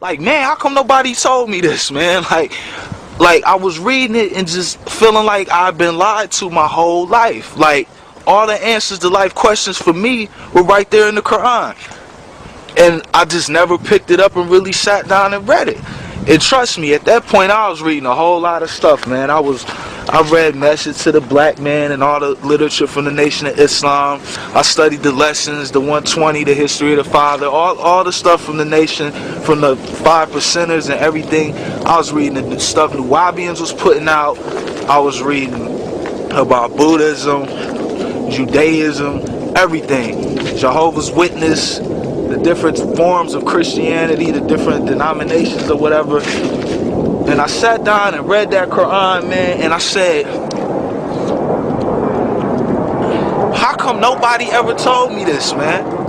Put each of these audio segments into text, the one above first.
like, man, how come nobody told me this, man? Like I was reading it and just feeling like I've been lied to my whole life. Like, all the answers to life questions for me were right there in the Quran. And I just never picked it up and really sat down and read it. And trust me, at that point I was reading a whole lot of stuff, man. I read Message to the Black Man and all the literature from the Nation of Islam. I studied the lessons, the 120, the history of the father, all the stuff from the nation, from the 5%ers and everything. I was reading the stuff Nuwabians was putting out. I was reading about Buddhism, Judaism, everything. Jehovah's Witness, the different forms of Christianity, the different denominations or whatever. And I sat down and read that Quran, man, and I said, how come nobody ever told me this, man?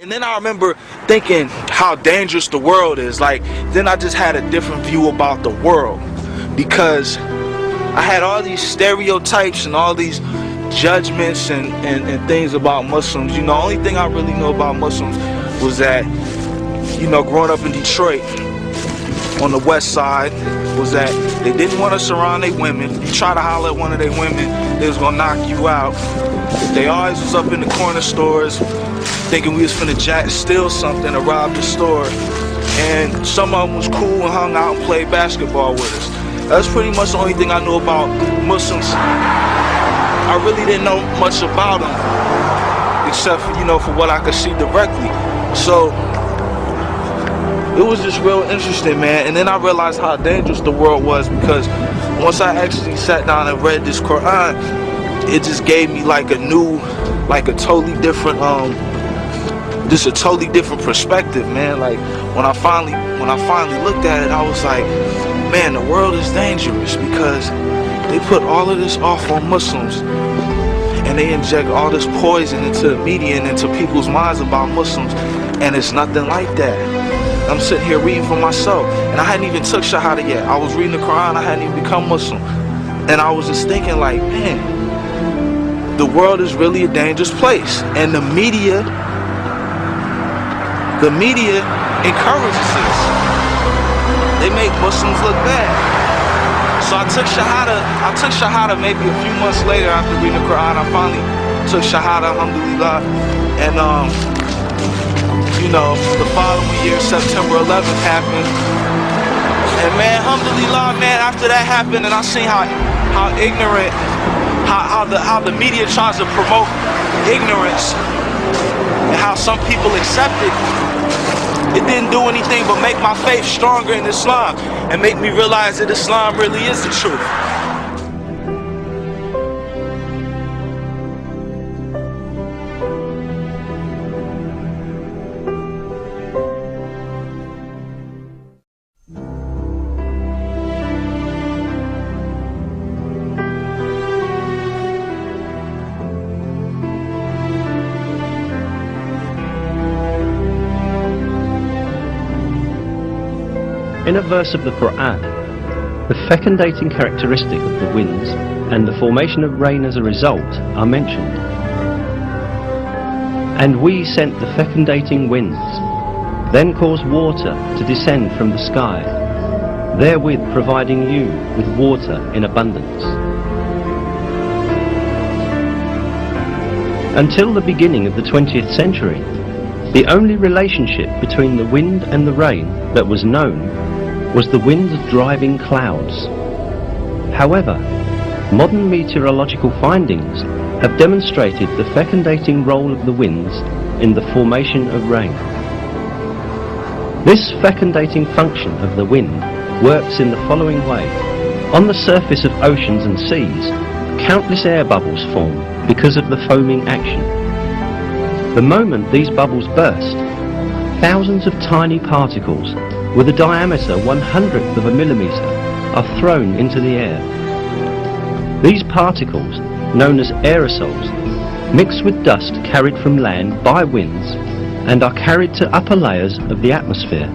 And then I remember thinking how dangerous the world is. Like, then I just had a different view about the world, because I had all these stereotypes and all these judgments and things about Muslims. You know, the only thing I really know about Muslims was that, you know, growing up in Detroit on the west side, was that they didn't want us around their women. You try to holler at one of their women, they was gonna knock you out. They always was up in the corner stores thinking we was finna steal something or rob the store. And some of them was cool and hung out and played basketball with us. That's pretty much the only thing I knew about Muslims. I really didn't know much about them, except for, you know, for what I could see directly. So it was just real interesting, man. And then I realized how dangerous the world was, because once I actually sat down and read this Quran, it just gave me like a new, like a totally different, just a totally different perspective, man. Like, when I finally looked at it, I was like, man, the world is dangerous, because they put all of this off on Muslims, and they inject all this poison into the media and into people's minds about Muslims, and it's nothing like that. I'm sitting here reading for myself, and I hadn't even took Shahada yet. I was reading the Quran, I hadn't even become Muslim, and I was just thinking like, man, the world is really a dangerous place, and the media encourages this. They make Muslims look bad. So I took Shahada maybe a few months later after reading the Quran. I finally took Shahada, alhamdulillah. And you know, the following year, September 11th happened. And man, alhamdulillah, man, after that happened, and I seen how ignorant, how the media tries to promote ignorance, and how some people accept it. It didn't do anything but make my faith stronger in Islam and make me realize that Islam really is the truth. In a verse of the Quran, the fecundating characteristic of the winds and the formation of rain as a result are mentioned. And we sent the fecundating winds, then caused water to descend from the sky, therewith providing you with water in abundance. Until the beginning of the 20th century, the only relationship between the wind and the rain that was known was the wind driving clouds. However, modern meteorological findings have demonstrated the fecundating role of the winds in the formation of rain. This fecundating function of the wind works in the following way. On the surface of oceans and seas, countless air bubbles form because of the foaming action. The moment these bubbles burst, thousands of tiny particles with a diameter 1/100th of a millimeter are thrown into the air. These particles, known as aerosols, mix with dust carried from land by winds and are carried to upper layers of the atmosphere.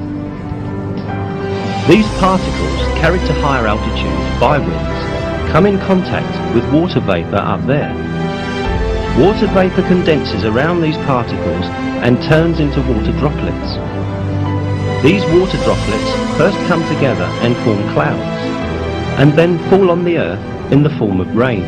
These particles, carried to higher altitudes by winds, come in contact with water vapour up there. Water vapour condenses around these particles and turns into water droplets. These water droplets first come together and form clouds, and then fall on the earth in the form of rain.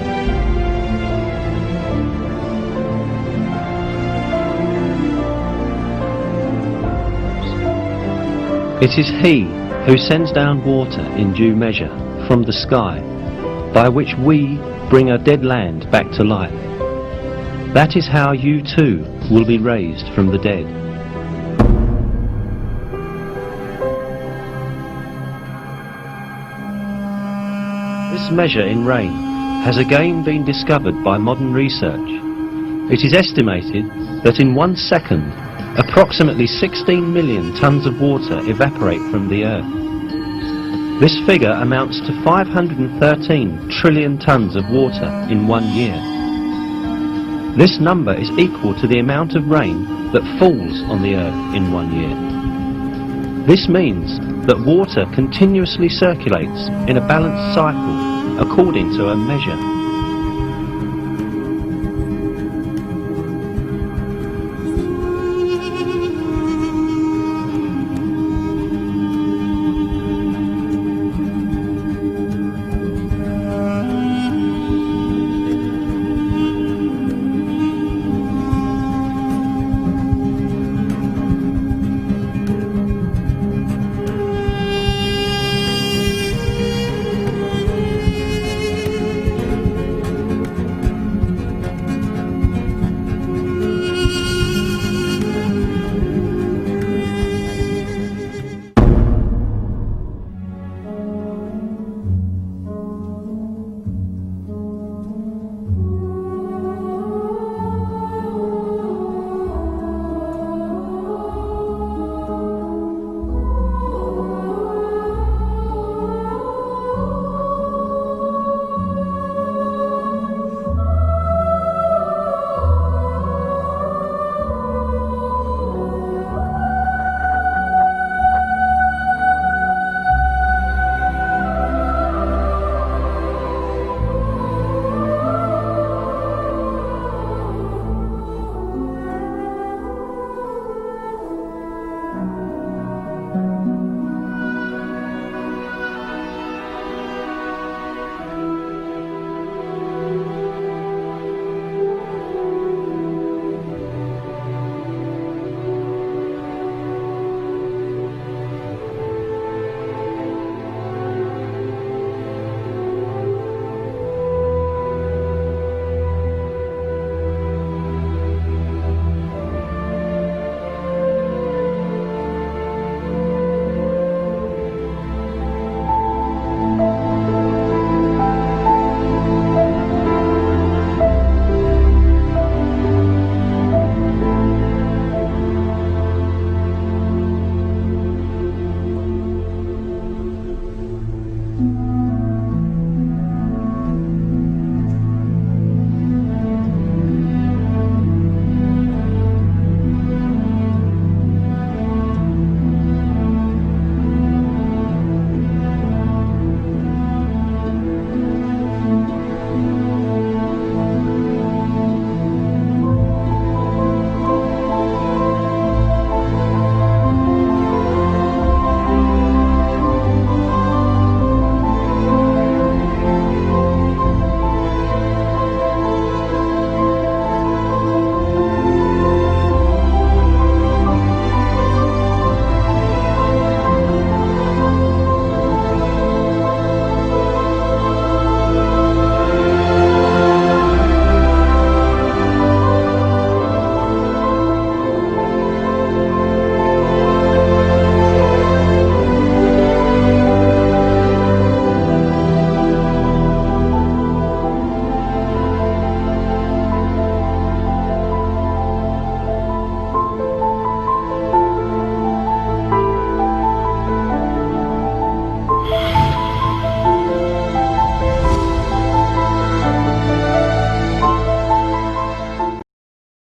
It is He who sends down water in due measure from the sky, by which we bring a dead land back to life. That is how you too will be raised from the dead. This measure in rain has again been discovered by modern research. It is estimated that in 1 second, approximately 16 million tons of water evaporate from the earth. This figure amounts to 513 trillion tons of water in 1 year. This number is equal to the amount of rain that falls on the earth in 1 year. This means that water continuously circulates in a balanced cycle according to a measure.